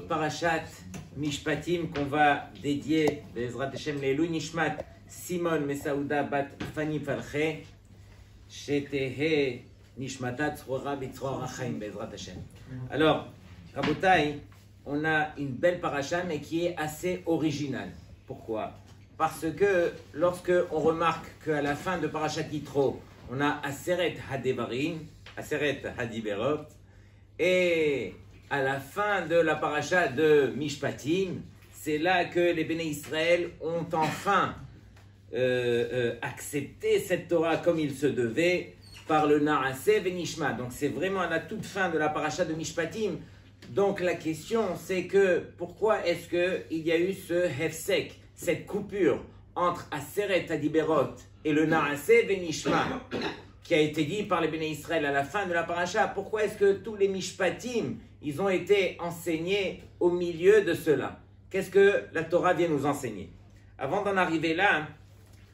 autre parashat Mishpatim qu'on va dédier Bezrat Hashem Leilou Nishmat Simon Mesaouda Bat Fani Falche Shetehe Nishmatat Tzrora Bitzrora Chaim Bezrat Hashem. Alors, Rabotai, on a une belle paracha mais qui est assez originale. Pourquoi? Parce que lorsque on remarque qu'à la fin de Parashat Yitro, on a Aseret Hadevarim, Aseret Hadiberot, et à la fin de la paracha de Mishpatim, c'est là que les Béné Israël ont enfin accepté cette Torah comme il se devait par le Naaseh Venishma. Donc c'est vraiment à la toute fin de la paracha de Mishpatim. Donc la question c'est que pourquoi est-ce qu'il y a eu ce hefsek, cette coupure entre Aseret Hadiberot et le Naaseh Venishma qui a été dit par les Béné Israël à la fin de la paracha? Pourquoi est-ce que tous les Mishpatim ils ont été enseignés au milieu de cela? Qu'est-ce que la Torah vient nous enseigner? Avant d'en arriver là,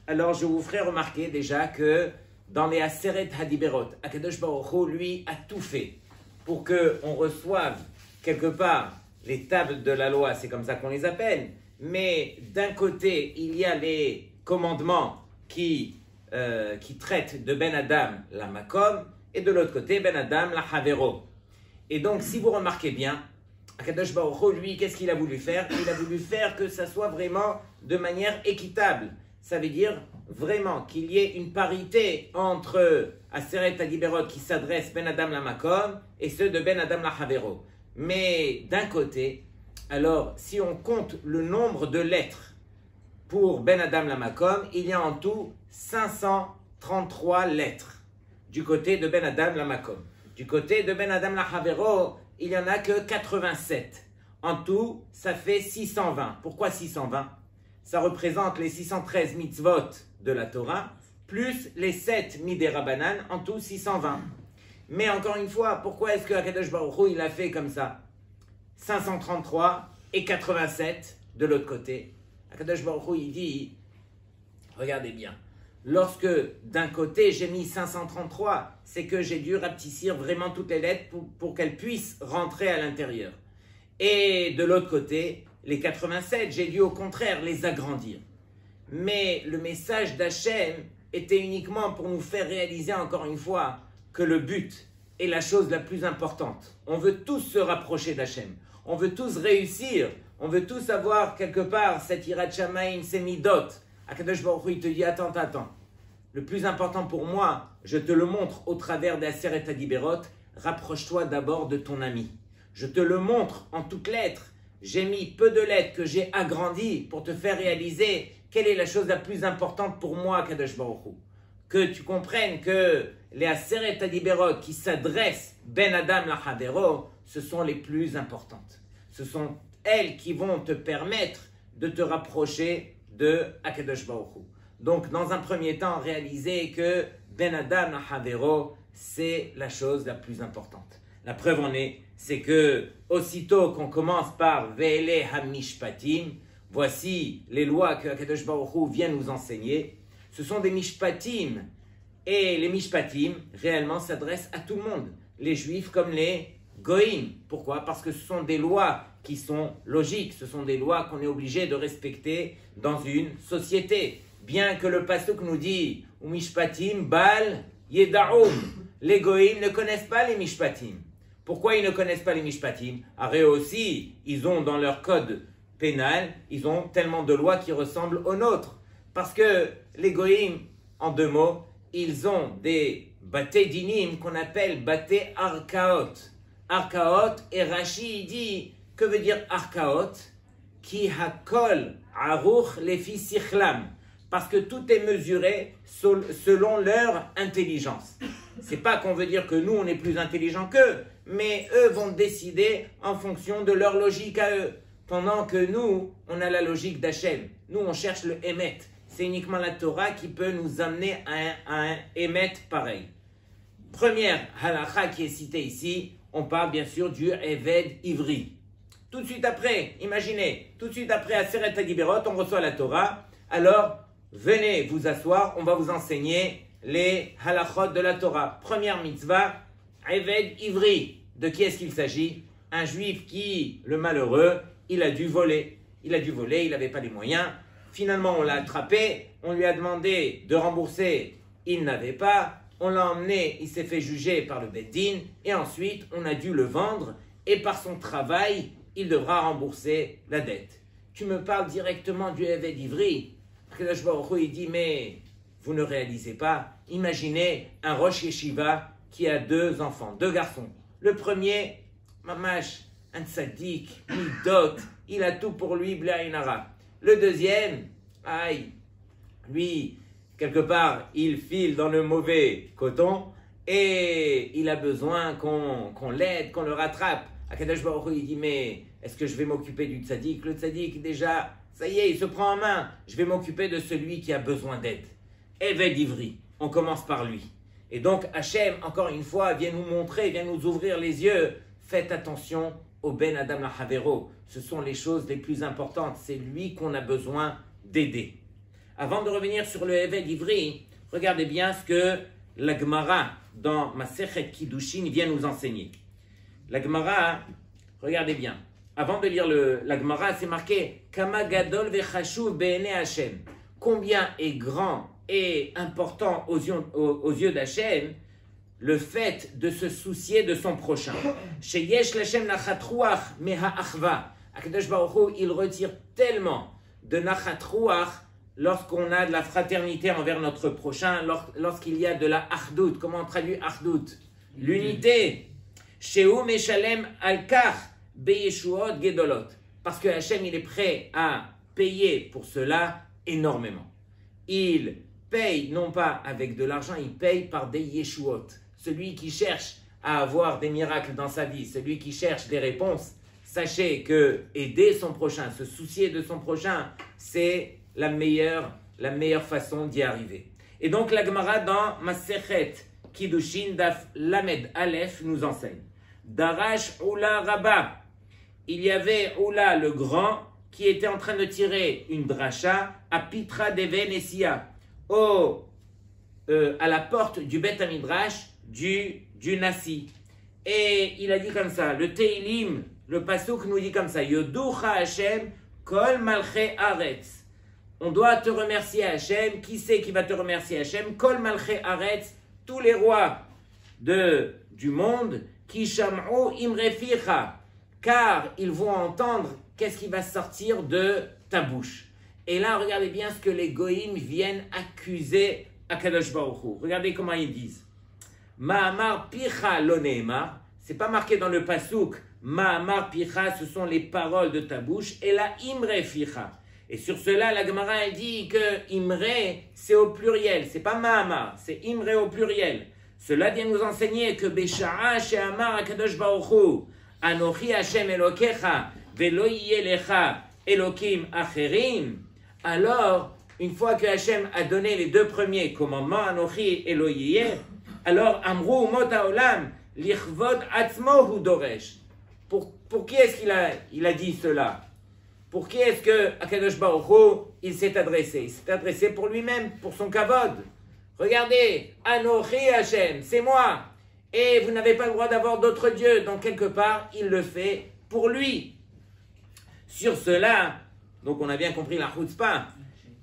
alors je vous ferai remarquer déjà que dans les Aseret Hadiberot, Akadosh Baruch Hu, lui, a tout fait pour qu'on reçoive quelque part les tables de la loi, c'est comme ça qu'on les appelle, mais d'un côté, il y a les commandements qui traitent de Ben Adam la Makom, et de l'autre côté, Ben Adam la Havero. Et donc, si vous remarquez bien, Akadosh Baruch Hu, lui, qu'est-ce qu'il a voulu faire? Il a voulu faire que ça soit vraiment de manière équitable. Ça veut dire vraiment qu'il y ait une parité entre Aseret Hadiberot qui s'adresse Ben Adam la Makom et ceux de Ben Adam la Havero. Mais d'un côté, alors si on compte le nombre de lettres pour Ben Adam la Makom, il y a en tout 533 lettres du côté de Ben Adam la Makom. Du côté de Ben Adam la Havero, il n'y en a que 87. En tout, ça fait 620. Pourquoi 620? Ça représente les 613 mitzvot de la Torah, plus les 7 midei Rabbanan, en tout 620. Mais encore une fois, pourquoi est-ce que Akadosh Baruch Hu, il a fait comme ça? 533 et 87 de l'autre côté. Akadosh Baruch Hu, il dit, regardez bien, lorsque d'un côté j'ai mis 533, c'est que j'ai dû rapetissir vraiment toutes les lettres pour qu'elles puissent rentrer à l'intérieur. Et de l'autre côté, les 87, j'ai dû au contraire les agrandir. Mais le message d'Hachem était uniquement pour nous faire réaliser encore une fois que le but est la chose la plus importante. On veut tous se rapprocher d'Hachem. On veut tous réussir. On veut tous avoir quelque part cette Yirat Shamayim, ces midot. Akadosh Baruch Hu, il te dit, attends. Le plus important pour moi, je te le montre au travers des Aseret Hadiberot. Rapproche-toi d'abord de ton ami. Je te le montre en toutes lettres. J'ai mis peu de lettres que j'ai agrandies pour te faire réaliser quelle est la chose la plus importante pour moi, Kadosh Baruch Hu. Que tu comprennes que les Aseret Hadiberot qui s'adressent Ben Adam la Havero, ce sont les plus importantes. Ce sont elles qui vont te permettre de te rapprocher de Akadosh Baruch Hu. Donc, dans un premier temps, réaliser que Ben Adam la Havero, c'est la chose la plus importante. La preuve en est, c'est que aussitôt qu'on commence par Ve'ele HaMishpatim, voici les lois que Akadosh Baruch Hu vient nous enseigner. Ce sont des Mishpatim. Et les Mishpatim, réellement, s'adressent à tout le monde. Les Juifs comme les Goïm. Pourquoi? Parce que ce sont des lois qui sont logiques. Ce sont des lois qu'on est obligé de respecter dans une société. Bien que le pasuk nous dit « Mishpatim bal yedaoum ». Les Goïm ne connaissent pas les Mishpatim. Pourquoi ils ne connaissent pas les Mishpatim? Eux aussi, ils ont dans leur code pénal, ils ont tellement de lois qui ressemblent aux nôtres. Parce que les Goïm, en deux mots, ils ont des baté dinim qu'on appelle baté arkaot. Arkaot, et Rashi dit, que veut dire arkaot? Ki hakol aruch lefi sichlam. Parce que tout est mesuré selon leur intelligence. C'est pas qu'on veut dire que nous, on est plus intelligents qu'eux, mais eux vont décider en fonction de leur logique à eux. Pendant que nous, on a la logique d'Hachem. Nous, on cherche le Emet. C'est uniquement la Torah qui peut nous amener à un Emet pareil. Première halakha qui est citée ici, on parle bien sûr du Eved Ivri. Tout de suite après, imaginez, tout de suite après Aseret Hadiberot, on reçoit la Torah. Alors, venez vous asseoir, on va vous enseigner les halachot de la Torah. Première mitzvah, Eved Ivri. De qui est-ce qu'il s'agit? un juif qui, le malheureux, il a dû voler. Il n'avait pas les moyens. Finalement, on l'a attrapé, on lui a demandé de rembourser, il n'avait pas. On l'a emmené, il s'est fait juger par le Beit Din, et ensuite, on a dû le vendre, et par son travail, il devra rembourser la dette. Tu me parles directement du Eved Ivri. Akadosh Baruch Hu, il dit, mais vous ne réalisez pas. Imaginez un Rosh Yeshiva qui a 2 enfants, 2 garçons. Le premier, Mamash, un tzaddik, midot, il a tout pour lui, bla inara. Le deuxième, aïe, lui, quelque part, il file dans le mauvais coton et il a besoin qu'on l'aide, qu'on le rattrape. Akadosh Baruch Hu, il dit, mais est-ce que je vais m'occuper du tzaddik? Le tzaddik, déjà, ça y est, il se prend en main. Je vais m'occuper de celui qui a besoin d'aide. Eved Ivri, on commence par lui. Et donc, Hachem, encore une fois, vient nous montrer, vient nous ouvrir les yeux. Faites attention au Ben Adam Lahavero. Ce sont les choses les plus importantes. C'est lui qu'on a besoin d'aider. Avant de revenir sur le Eved Ivri, regardez bien ce que la Gemara dans Masechet Kiddushin vient nous enseigner. La Gemara, regardez bien. Avant de lire la Gemara, c'est marqué Kama gadol vechashuv be'ene Hashem. Combien est grand et important aux yeux d'Hachem le fait de se soucier de son prochain. Sheyesh l'Hachem nachat ruach meha achva. Akadosh Baruch Hu, il retire tellement de nachat ruach lorsqu'on a de la fraternité envers notre prochain, lorsqu'il y a de la achdout. Comment on traduit achdout? L'unité. Shehu meshalem al-kach beyeshuot gedolot. Parce que Hachem, il est prêt à payer pour cela énormément. Il paye non pas avec de l'argent, il paye par des yeshuot. Celui qui cherche à avoir des miracles dans sa vie, celui qui cherche des réponses, sachez que aider son prochain, se soucier de son prochain, c'est la meilleure façon d'y arriver. Et donc la Gemara dans Masechet Kiddushin Daf Lamed Aleph nous enseigne. Darash Oula Rabba. Il y avait Oula le grand qui était en train de tirer une dracha à Pitra Deven Essia, à la porte du Bet Hamidrash du Nassi. Et il a dit comme ça, le Teilim, le Pasuk nous dit comme ça, Yoducha Hashem Kol Malche Aretz. On doit te remercier Hashem. Qui c'est qui va te remercier Hashem? Kol Malche Aretz, tous les rois du monde, Ki Sham'u Imreficha, car ils vont entendre qu'est-ce qui va sortir de ta bouche. Et là, regardez bien ce que les goïms viennent accuser Akadosh Baruch Hu. Regardez comment ils disent. Ma'amar picha lo ne'emar. C'est pas marqué dans le pasuk. Ma'amar picha, ce sont les paroles de ta bouche. Et la imre ficha. Et sur cela, la Gemara elle dit que imre, c'est au pluriel. C'est pas ma'amar, c'est imre au pluriel. Cela vient nous enseigner que besha'a she'amar Akadosh Baruch Hu. Anochi Hashem Elokecha velo yeh lecha Elokim acherim. Alors, une fois que Hachem a donné les 2 premiers commandements, Anochi et Elohieh, alors Amrou Mot Haolam Lichvod Atzmo Hu Doresh. Pour qui est-ce qu'il a dit cela? Pour qui est-ce que Akadosh Baruch Hu, il s'est adressé? Il s'est adressé pour lui-même, pour son kavod. Regardez, Anochi Hachem, c'est moi. Et vous n'avez pas le droit d'avoir d'autres dieux. Donc quelque part, il le fait pour lui. Sur cela, donc on a bien compris la chutzpah.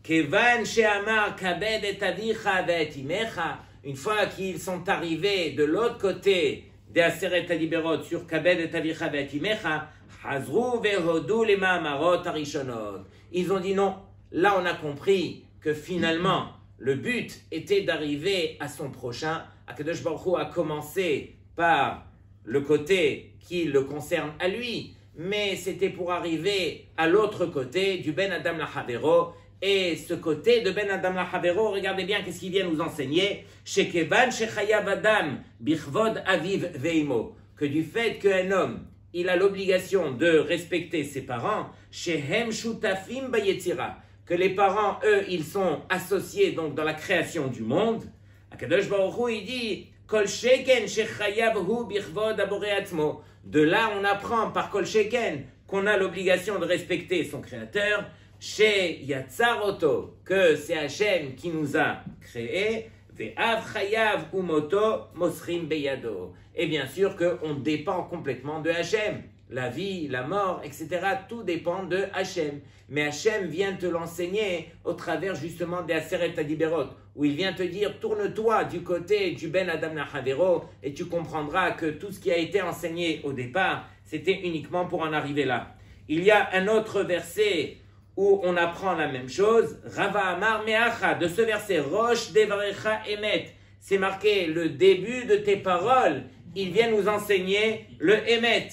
Kevan she'amar kabed et avicha ve'et imecha. Une fois qu'ils sont arrivés de l'autre côté des Aseret HaDiberot sur kabed et avicha ve'et imecha, hazru ve'hodu lema'amarot harishonot. Ils ont dit non. Là on a compris que finalement le but était d'arriver à son prochain. Akadosh Baruch Hu a commencé par le côté qui le concerne à lui, mais c'était pour arriver à l'autre côté du Ben Adam Lahavero. Et ce côté de Ben Adam Lahavero, regardez bien qu'est-ce qu'il vient nous enseigner. Shekevan shechayav Adam bichvod aviv veimo. Que du fait qu'un homme, il a l'obligation de respecter ses parents, shehem shutafim bayetzira. Que les parents, eux, ils sont associés donc dans la création du monde. Akadosh Baruch Hu, il dit Kol sheken shechayav hu bichvod aborei atzmo. De là, on apprend par Kol sheken qu'on a l'obligation de respecter son créateur. Chez Yatzaroto, que c'est Hachem qui nous a créés. Ve'av chayav umoto mosrim beyado. Et bien sûr qu'on dépend complètement de Hachem. la vie, la mort, etc. Tout dépend de Hachem. Mais Hachem vient te l'enseigner au travers justement des Aseret Adiberot, où il vient te dire, tourne-toi du côté du Ben Adam Nachavero, et tu comprendras que tout ce qui a été enseigné au départ, c'était uniquement pour en arriver là. Il y a un autre verset où on apprend la même chose, Rava Amar Meacha, de ce verset, Rosh Devarecha Emet, c'est marqué le début de tes paroles, il vient nous enseigner le Emet.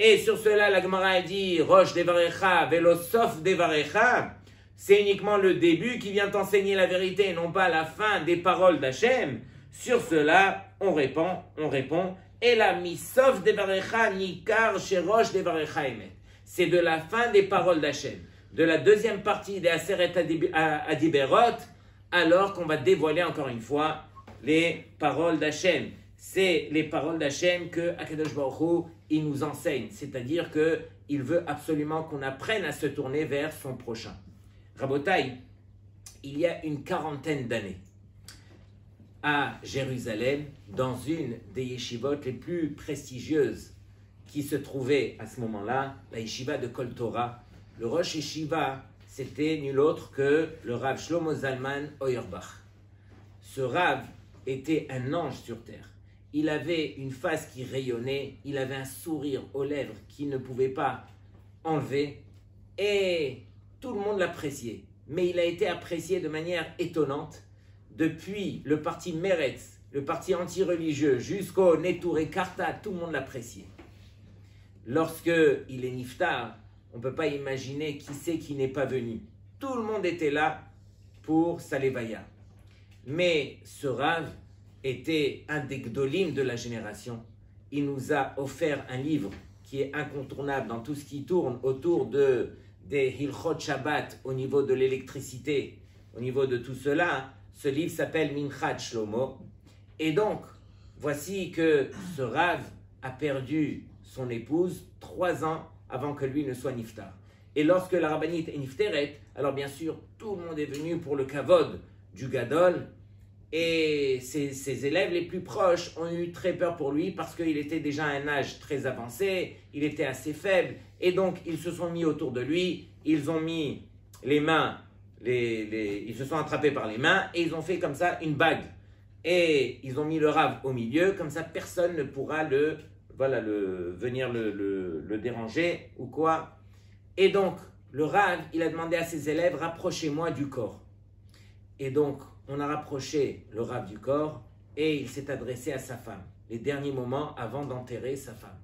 Et sur cela, la Gemara a dit, Rosh Devarecha, Velo Sof Devarecha, c'est uniquement le début qui vient t'enseigner la vérité, non pas la fin des paroles d'Hachem. Sur cela, on répond, et la Misof Devarecha Nikar chez Rosh Devarecha Emet. C'est de la fin des paroles d'Hachem, de la deuxième partie des Aseret Adiberot, alors qu'on va dévoiler encore une fois les paroles d'Hachem. C'est les paroles d'Hachem que Akadosh Baruch Hu, il nous enseigne, c'est-à-dire qu'il veut absolument qu'on apprenne à se tourner vers son prochain. Rabotai, il y a une quarantaine d'années, à Jérusalem, dans une des yeshivot les plus prestigieuses qui se trouvait à ce moment-là, la yeshiva de Kol Torah, le Rosh Yeshiva, c'était nul autre que le Rav Shlomo Zalman Auerbach. Ce Rav était un ange sur terre. Il avait une face qui rayonnait, il avait un sourire aux lèvres qu'il ne pouvait pas enlever, et tout le monde l'appréciait. Mais il a été apprécié de manière étonnante, depuis le parti Meretz, le parti anti-religieux, jusqu'au Neturei Karta, tout le monde l'appréciait. Lorsque il est niftar, on ne peut pas imaginer qui c'est qui n'est pas venu. Tout le monde était là pour sa levaya. Mais ce Rav était un des gdolim de la génération. Il nous a offert un livre qui est incontournable dans tout ce qui tourne autour des Hilchot Shabbat, au niveau de l'électricité, au niveau de tout cela. Ce livre s'appelle Minchat Shlomo. Et donc, voici que ce Rav a perdu son épouse 3 ans avant que lui ne soit niftar. Et lorsque la rabbinite est nifteret, alors bien sûr, tout le monde est venu pour le kavod du gadol, et ses élèves les plus proches ont eu très peur pour lui parce qu'il était déjà à un âge très avancé, il était assez faible, et donc ils se sont mis autour de lui, ils ont mis les mains, ils se sont attrapés par les mains, et ils ont fait comme ça une bague. Et ils ont mis le Rav au milieu, comme ça personne ne pourra venir le déranger ou quoi. Et donc, le Rav, il a demandé à ses élèves, rapprochez-moi du corps. Et donc, on a rapproché le Rav du corps et il s'est adressé à sa femme, les derniers moments avant d'enterrer sa femme.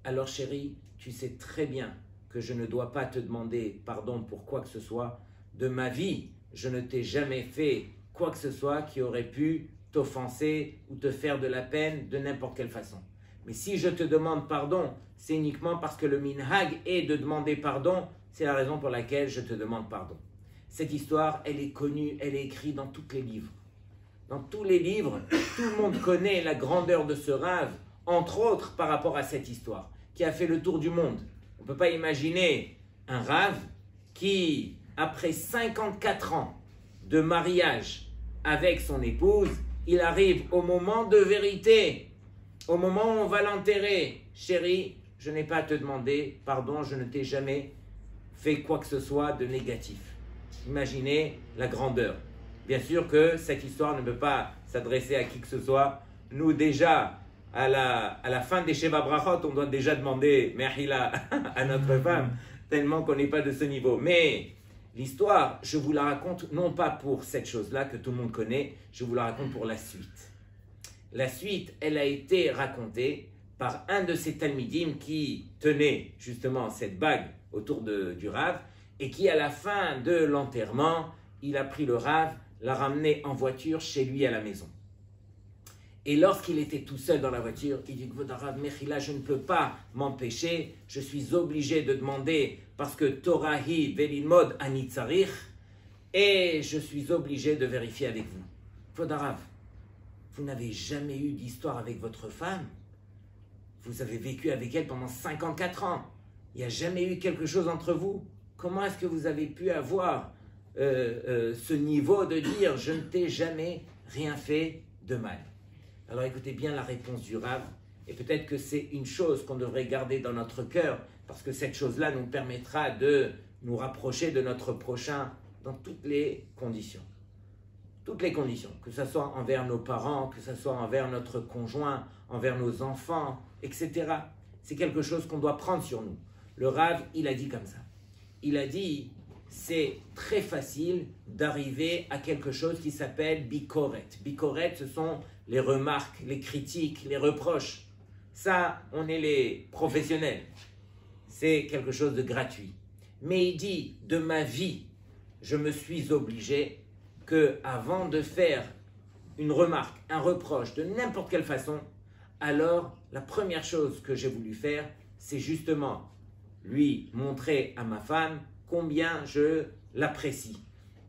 Alors chérie, tu sais très bien que je ne dois pas te demander pardon pour quoi que ce soit. De ma vie, je ne t'ai jamais fait quoi que ce soit qui aurait pu t'offenser ou te faire de la peine de n'importe quelle façon. Mais si je te demande pardon, c'est uniquement parce que le minhag est de demander pardon. C'est la raison pour laquelle je te demande pardon. Cette histoire, elle est connue, elle est écrite dans tous les livres. Dans tous les livres, tout le monde connaît la grandeur de ce Rav, entre autres par rapport à cette histoire, qui a fait le tour du monde. On ne peut pas imaginer un Rav qui, après 54 ans de mariage avec son épouse, il arrive au moment de vérité, au moment où on va l'enterrer. Chérie, je n'ai pas à te demander pardon, je ne t'ai jamais fait quoi que ce soit de négatif. Imaginez la grandeur. Bien sûr que cette histoire ne peut pas s'adresser à qui que ce soit. Nous déjà, à la fin des Sheva Brachot, on doit déjà demander Mehila à notre femme, tellement qu'on n'est pas de ce niveau. Mais l'histoire, je vous la raconte non pas pour cette chose-là que tout le monde connaît, je vous la raconte pour la suite. La suite, elle a été racontée par un de ces Talmidim qui tenait justement cette bague autour du Rav et qui, à la fin de l'enterrement, il a pris le Rav, l'a ramené en voiture chez lui à la maison. Et lorsqu'il était tout seul dans la voiture, il dit « Rav Mechila, je ne peux pas m'empêcher, je suis obligé de demander parce que Torahi velimod anitzarich et je suis obligé de vérifier avec vous. Rav, vous n'avez jamais eu d'histoire avec votre femme? Vous avez vécu avec elle pendant 54 ans. Il n'y a jamais eu quelque chose entre vous. Comment est-ce que vous avez pu avoir ce niveau de dire « Je ne t'ai jamais rien fait de mal ». Alors écoutez bien la réponse du Rav. Et peut-être que c'est une chose qu'on devrait garder dans notre cœur, parce que cette chose-là nous permettra de nous rapprocher de notre prochain dans toutes les conditions. Toutes les conditions, que ce soit envers nos parents, que ce soit envers notre conjoint, envers nos enfants, etc. C'est quelque chose qu'on doit prendre sur nous. Le Rav, il a dit comme ça. Il a dit, c'est très facile d'arriver à quelque chose qui s'appelle bikoret. Bikoret, ce sont les remarques, les critiques, les reproches. Ça, on est les professionnels. C'est quelque chose de gratuit. Mais il dit, de ma vie, je me suis obligé que avant de faire une remarque, un reproche de n'importe quelle façon, alors la première chose que j'ai voulu faire, c'est justement lui montrer à ma femme combien je l'apprécie.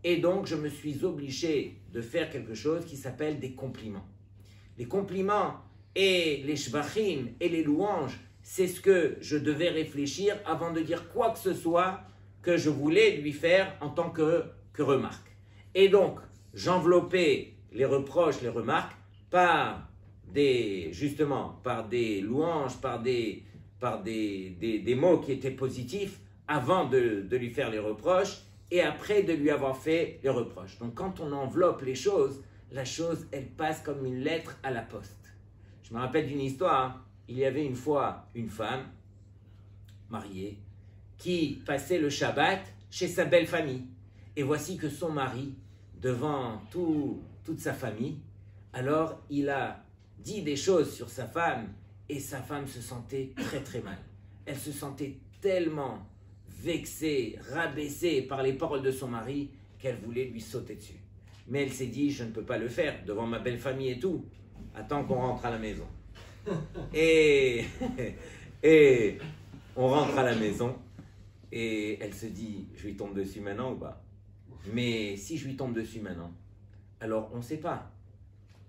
Et donc, je me suis obligé de faire quelque chose qui s'appelle des compliments. Les compliments et les shvachim et les louanges, c'est ce que je devais réfléchir avant de dire quoi que ce soit que je voulais lui faire en tant que remarque. Et donc, j'enveloppais les reproches, les remarques par des louanges, par des mots qui étaient positifs avant de lui faire les reproches et après de lui avoir fait les reproches. Donc quand on enveloppe les choses, la chose, elle passe comme une lettre à la poste. Je me rappelle d'une histoire, il y avait une fois une femme mariée qui passait le Shabbat chez sa belle famille. Et voici que son mari, devant toute sa famille, alors il a dit des choses sur sa femme et sa femme se sentait très très mal. Elle se sentait tellement vexée, rabaissée par les paroles de son mari qu'elle voulait lui sauter dessus. Mais elle s'est dit, je ne peux pas le faire devant ma belle famille et tout. Attends qu'on rentre à la maison. Et on rentre à la maison et elle se dit, je lui tombe dessus maintenant ou pas? Mais si je lui tombe dessus maintenant, alors on ne sait pas.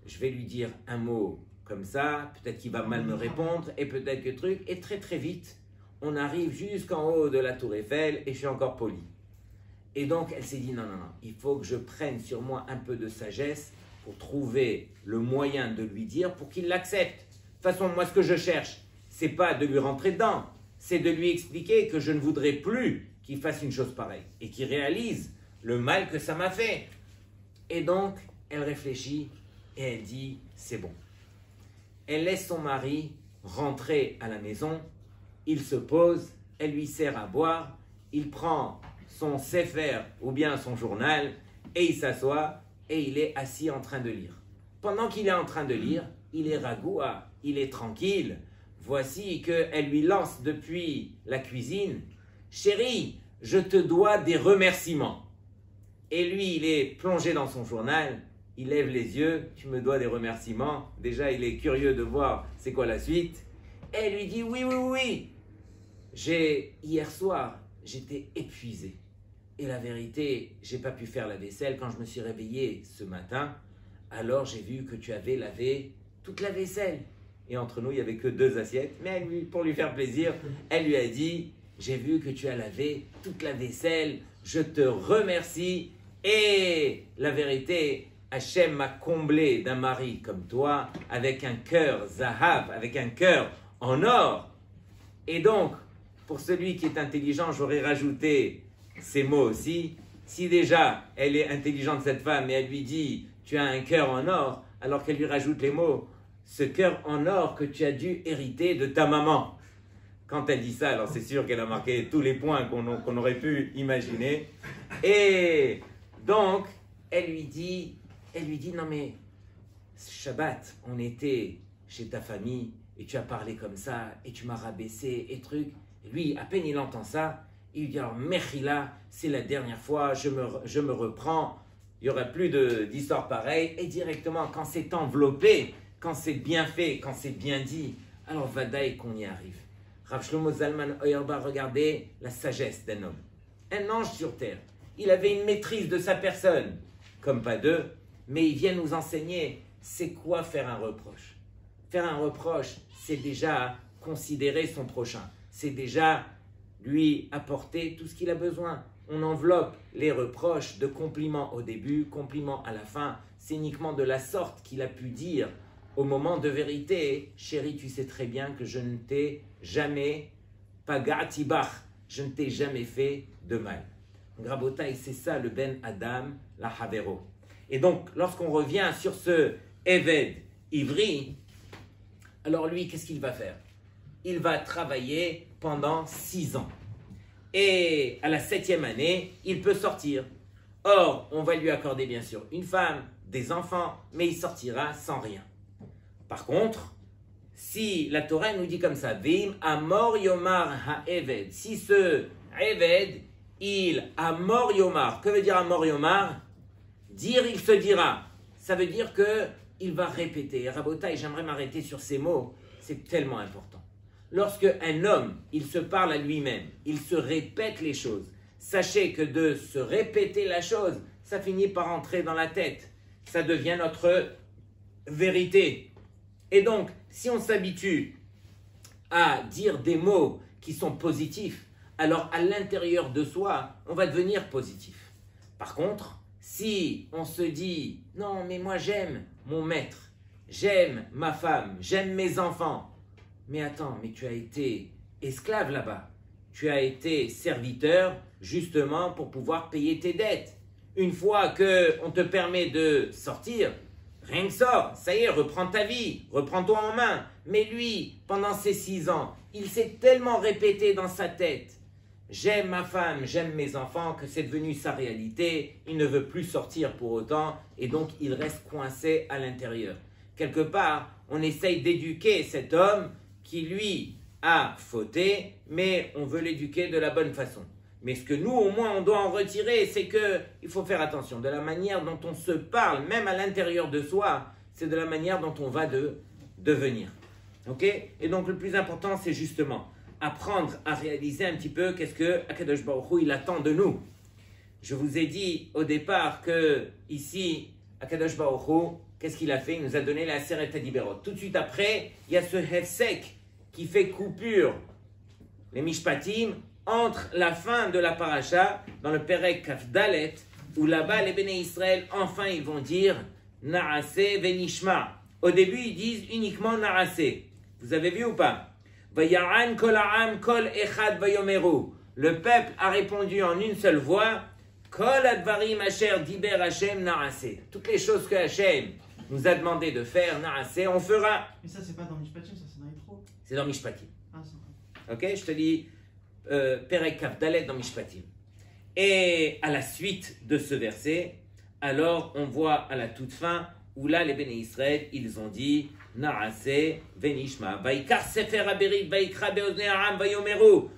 Je vais lui dire un mot comme ça, peut-être qu'il va mal me répondre, et peut-être que truc, et très très vite, on arrive jusqu'en haut de la tour Eiffel, et je suis encore poli. Et donc elle s'est dit, non, il faut que je prenne sur moi un peu de sagesse pour trouver le moyen de lui dire pour qu'il l'accepte. De toute façon, moi ce que je cherche, c'est pas de lui rentrer dedans, c'est de lui expliquer que je ne voudrais plus qu'il fasse une chose pareille, et qu'il réalise le mal que ça m'a fait. Et donc, elle réfléchit, et elle dit, c'est bon. Elle laisse son mari rentrer à la maison, il se pose, elle lui sert à boire, il prend son sefer ou bien son journal et il s'assoit et il est assis en train de lire. Pendant qu'il est en train de lire, il est ragoua, il est tranquille. Voici qu'elle lui lance depuis la cuisine, « Chérie, je te dois des remerciements. » Et lui, il est plongé dans son journal, il lève les yeux, tu me dois des remerciements. Déjà, il est curieux de voir c'est quoi la suite. Et elle lui dit, oui. Hier soir, j'étais épuisé. Et la vérité, j'ai pas pu faire la vaisselle. Quand je me suis réveillé ce matin, alors j'ai vu que tu avais lavé toute la vaisselle. Et entre nous, il n'y avait que 2 assiettes. Mais pour lui faire plaisir, elle lui a dit, j'ai vu que tu as lavé toute la vaisselle. Je te remercie. Et la vérité, Hachem m'a comblé d'un mari comme toi, avec un cœur zahav, avec un cœur en or. Et donc, pour celui qui est intelligent, j'aurais rajouté ces mots aussi. Si déjà, elle est intelligente, cette femme, et elle lui dit, tu as un cœur en or, alors qu'elle lui rajoute les mots, ce cœur en or que tu as dû hériter de ta maman. Quand elle dit ça, alors c'est sûr qu'elle a marqué tous les points qu'on aurait pu imaginer. Et donc, elle lui dit, non mais, Shabbat, on était chez ta famille, et tu as parlé comme ça, et tu m'as rabaissé, et truc. Et lui, à peine il entend ça, il lui dit, alors, Mechila, c'est la dernière fois, je me reprends, il n'y aura plus d'histoire pareille, et directement, quand c'est enveloppé, quand c'est bien fait, quand c'est bien dit, alors vadaï qu'on y arrive. Rav Shlomo Zalman Auerbach, regardez la sagesse d'un homme. Un ange sur terre. Il avait une maîtrise de sa personne, comme pas deux, mais il vient nous enseigner c'est quoi faire un reproche. Faire un reproche, c'est déjà considérer son prochain. C'est déjà lui apporter tout ce qu'il a besoin. On enveloppe les reproches de compliments au début, compliments à la fin. C'est uniquement de la sorte qu'il a pu dire au moment de vérité, chérie, tu sais très bien que je ne t'ai jamais, pagati bach, je ne t'ai jamais fait de mal. Rabotai, c'est ça le Ben Adam, la Havero. Et donc, lorsqu'on revient sur ce Eved Ivri, alors lui, qu'est-ce qu'il va faire? Il va travailler pendant 6 ans. Et à la 7e année, il peut sortir. Or, on va lui accorder bien sûr une femme, des enfants, mais il sortira sans rien. Par contre, si la Torah nous dit comme ça, Vim Amor Yomar Ha-Eved, si ce Eved, il Amor Yomar, que veut dire Amor Yomar? Dire, il se dira. Ça veut dire que il va répéter. Rabotai, j'aimerais m'arrêter sur ces mots, c'est tellement important. Lorsque un homme, il se parle à lui-même, il se répète les choses, sachez que de se répéter la chose, ça finit par entrer dans la tête. Ça devient notre vérité. Et donc, si on s'habitue à dire des mots qui sont positifs, alors à l'intérieur de soi, on va devenir positif. Par contre, si on se dit « Non, mais moi j'aime mon maître, j'aime ma femme, j'aime mes enfants », mais attends, mais tu as été esclave là-bas. Tu as été serviteur justement pour pouvoir payer tes dettes. Une fois qu'on te permet de sortir, rien que sort, ça y est, reprends ta vie, reprends-toi en main. Mais lui, pendant ces 6 ans, il s'est tellement répété dans sa tête, j'aime ma femme, j'aime mes enfants, que c'est devenu sa réalité, il ne veut plus sortir pour autant, et donc il reste coincé à l'intérieur. Quelque part, on essaye d'éduquer cet homme qui lui a fauté, mais on veut l'éduquer de la bonne façon. Mais ce que nous, au moins, on doit en retirer, c'est qu'il faut faire attention. De la manière dont on se parle, même à l'intérieur de soi, c'est de la manière dont on va devenir. Ok? Et donc, le plus important, c'est justement apprendre à réaliser un petit peu qu'est-ce que Akadosh Baruch Hu, il attend de nous. Je vous ai dit au départ que ici, Akadosh Baruch Hu, qu'est-ce qu'il a fait? Il nous a donné la Aseret HaDiberot. Tout de suite après, il y a ce Hefsek qui fait coupure, les Mishpatim, entre la fin de la paracha, dans le Perek Kaf Dalet, où là-bas, les Béné Israël, enfin, ils vont dire Naase Venishma. Au début, ils disent uniquement Naase. Vous avez vu ou pas? Vayaran kol ha'am kol echad vayomeru. Le peuple a répondu en une seule voix Kol advarim asher diber Hashem Naase. Toutes les choses que Hashem nous a demandé de faire, Naase, on fera. Mais ça, c'est pas dans Mishpatim, ça, c'est dans Yitro. C'est dans Mishpatim. Ah, c'est vrai. Ok, je te dis Perek Kaf Dalet dans Mishpatim. Et à la suite de ce verset, alors on voit à la toute fin où là les Béné Israël, ils ont dit Naase Venishma Vaikar Sefer Aberit Vaikra Beoznei Ha'am Vayomeru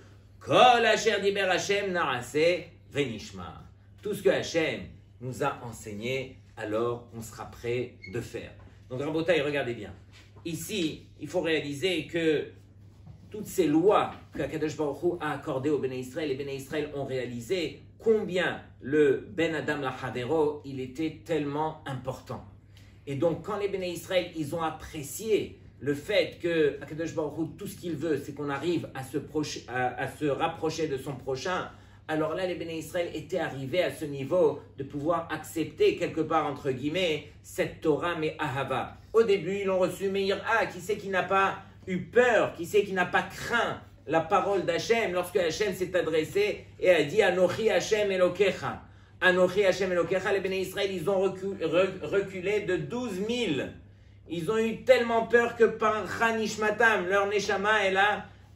Kol Asher Diber Hashem Naase Venishma. Tout ce que Hashem nous a enseigné, alors on sera prêt de faire. Donc Rabotai, regardez bien. Ici, il faut réaliser que toutes ces lois qu'Akadosh Baruch Hu a accordées aux Béné Israël, les Béné Israël ont réalisé combien le Ben Adam la Havero, il était tellement important. Et donc, quand les Béné Israël, ils ont apprécié le fait que Akadosh Baruch Hu, tout ce qu'il veut, c'est qu'on arrive à se rapprocher de son prochain, alors là, les Béné Israël étaient arrivés à ce niveau de pouvoir accepter, quelque part, entre guillemets, cette Torah, mais Ahava. Au début, ils l'ont reçu, mais qui c'est qui n'a pas eu peur, qui c'est qui n'a pas craint la parole d'Hachem lorsque Hachem s'est adressé et a dit Anochi Hachem Elokecha. Anochi Hachem Elokecha, les Béné Israël, ils ont reculé de 12 000. Ils ont eu tellement peur que par Chanishmatam, leur Neshama,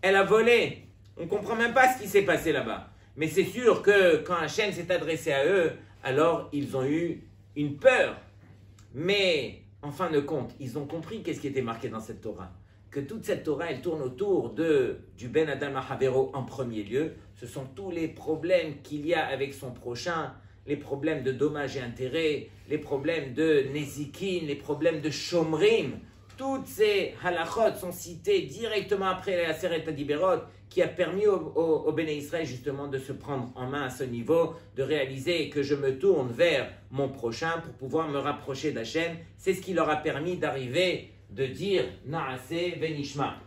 elle a volé. On ne comprend même pas ce qui s'est passé là-bas. Mais c'est sûr que quand Hachem s'est adressé à eux, alors ils ont eu une peur. Mais en fin de compte, ils ont compris qu'est-ce qui était marqué dans cette Torah. Que toute cette Torah, elle tourne autour du Ben Adam HaHavero en premier lieu. Ce sont tous les problèmes qu'il y a avec son prochain, les problèmes de dommages et intérêts, les problèmes de Nezikin, les problèmes de Shomrim. Toutes ces halachot sont citées directement après la Aseret HaDiberot, qui a permis au Béné Israël justement de se prendre en main à ce niveau, de réaliser que je me tourne vers mon prochain pour pouvoir me rapprocher d'Hachem. C'est ce qui leur a permis d'arriver, de dire Naase Venishma.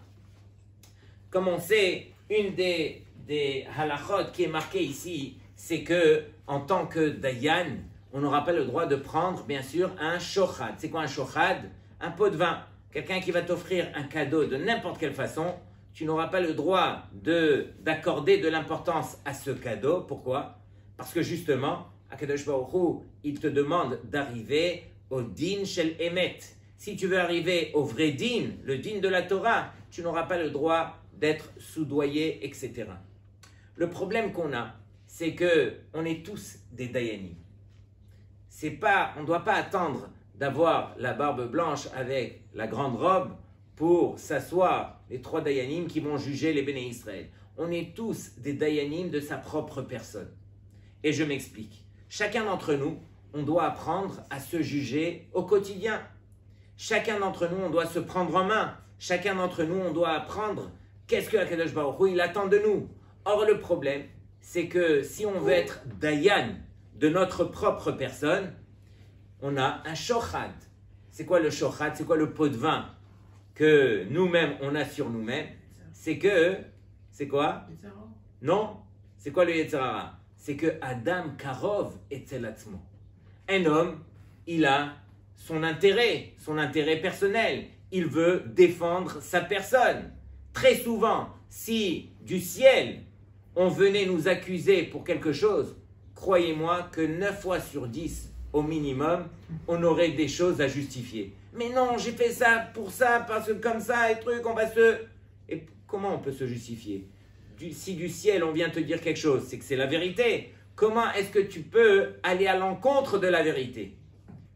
Comme on sait, une des halachot qui est marquée ici, c'est que en tant que Dayan, on n'aura pas le droit de prendre, bien sûr, un shochad. C'est quoi un shochad? Un pot de vin. quelqu'un qui va t'offrir un cadeau de n'importe quelle façon, tu n'auras pas le droit d'accorder de l'importance à ce cadeau. Pourquoi? Parce que justement, Akadosh Baruch Hu, il te demande d'arriver au din shel emet. Si tu veux arriver au vrai din, le din de la Torah, tu n'auras pas le droit d'être soudoyé, etc. Le problème qu'on a, c'est que on est tous des dayanim. On ne doit pas attendre d'avoir la barbe blanche avec la grande robe pour s'asseoir les 3 dayanim qui vont juger les béné Israël. On est tous des dayanim de sa propre personne. Et je m'explique. Chacun d'entre nous, on doit apprendre à se juger au quotidien. Chacun d'entre nous, on doit se prendre en main. Chacun d'entre nous, on doit apprendre qu'est-ce que Akadosh Baruch Hu, il attend de nous. Or, le problème, c'est que si on veut être dayan de notre propre personne, on a un shochad. C'est quoi le shochad? C'est quoi le pot de vin que nous-mêmes, on a sur nous-mêmes? C'est quoi? Non. C'est quoi le Yetzer Hara? C'est que Adam Karov etzel atzmo. Un homme, il a son intérêt personnel. Il veut défendre sa personne. Très souvent, si du ciel, on venait nous accuser pour quelque chose, croyez-moi que 9 fois sur 10, au minimum, on aurait des choses à justifier. Mais non, j'ai fait ça, parce que comme ça, et truc, on va se... Et comment on peut se justifier? Si du ciel, on vient te dire quelque chose, c'est que c'est la vérité. Comment est-ce que tu peux aller à l'encontre de la vérité?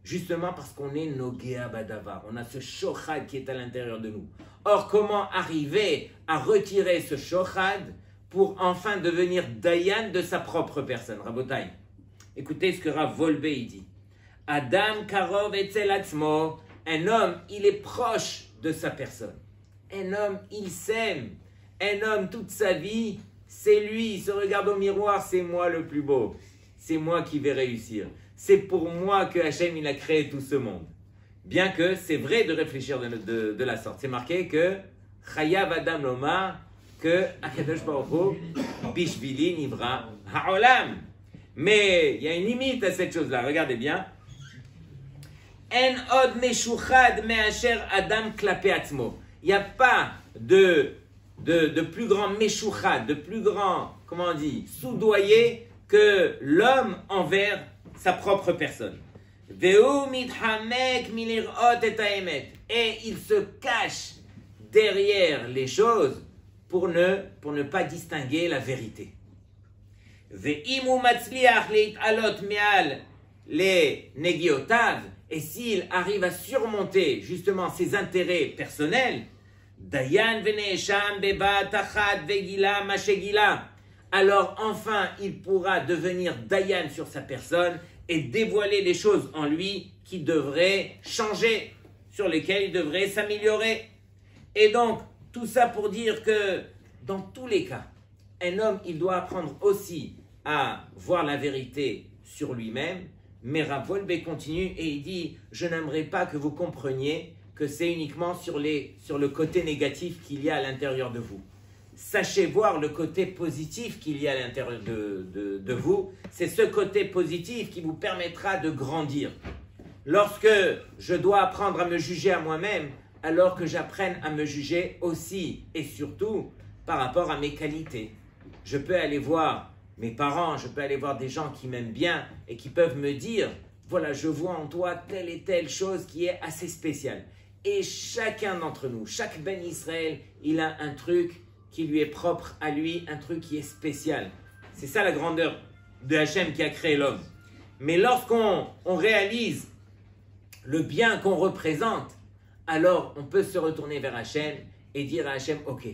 Justement parce qu'on est Nogea Badavar. On a ce shochad qui est à l'intérieur de nous. Or, comment arriver à retirer ce shochad pour enfin devenir dayan de sa propre personne? Rabotai, écoutez ce que Rav Wolbe il dit. Adam Karov etzel atzmo. Un homme, il est proche de sa personne. Un homme, il s'aime. Un homme, toute sa vie, c'est lui. Il se regarde au miroir, c'est moi le plus beau. C'est moi qui vais réussir. C'est pour moi que Hachem, il a créé tout ce monde. Bien que c'est vrai de réfléchir de la sorte. C'est marqué que Chayav Adam Lomar, que Akadosh Baruch Hu, Bishvili Nivra Ha'olam. Mais il y a une limite à cette chose-là. Regardez bien. En od meshuchad me'asher Adam klape atzmo. Il n'y a pas de plus grand meshuchad, de plus grand, comment on dit, soudoyer que l'homme envers sa propre personne. Et il se cache derrière les choses pour ne pas distinguer la vérité. Et s'il arrive à surmonter justement ses intérêts personnels, alors enfin il pourra devenir dayan sur sa personne et dévoiler les choses en lui qui devraient changer, sur lesquelles il devrait s'améliorer. Et donc, tout ça pour dire que, dans tous les cas, un homme, il doit apprendre aussi à voir la vérité sur lui-même. Mais Rav Wolbe continue et il dit, je n'aimerais pas que vous compreniez que c'est uniquement sur le côté négatif qu'il y a à l'intérieur de vous. Sachez voir le côté positif qu'il y a à l'intérieur de vous. C'est ce côté positif qui vous permettra de grandir. Lorsque je dois apprendre à me juger à moi-même, alors que j'apprenne à me juger aussi et surtout par rapport à mes qualités. Je peux aller voir mes parents, je peux aller voir des gens qui m'aiment bien et qui peuvent me dire, voilà, je vois en toi telle et telle chose qui est assez spéciale. Et chacun d'entre nous, chaque Ben Israël, il a un truc qui lui est propre à lui, un truc qui est spécial. C'est ça la grandeur de Hachem qui a créé l'homme. Mais lorsqu'on réalise le bien qu'on représente, alors on peut se retourner vers Hachem et dire à Hachem, ok,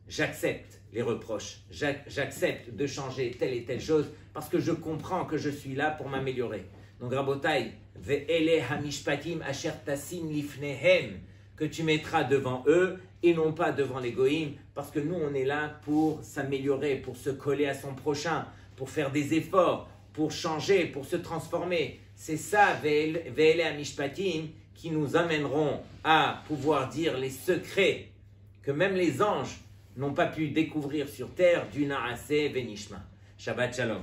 j'accepte les reproches, j'accepte de changer telle et telle chose parce que je comprends que je suis là pour m'améliorer. Donc Rabotai, ve'ele hamishpatim asher tasim lifnehem, que tu mettras devant eux et non pas devant les goïms, parce que nous on est là pour s'améliorer, pour se coller à son prochain, pour faire des efforts, pour changer, pour se transformer. C'est ça, ve'ele hamishpatim, qui nous amèneront à pouvoir dire les secrets que même les anges n'ont pas pu découvrir sur terre du Naaseh Venishma. Shabbat Shalom.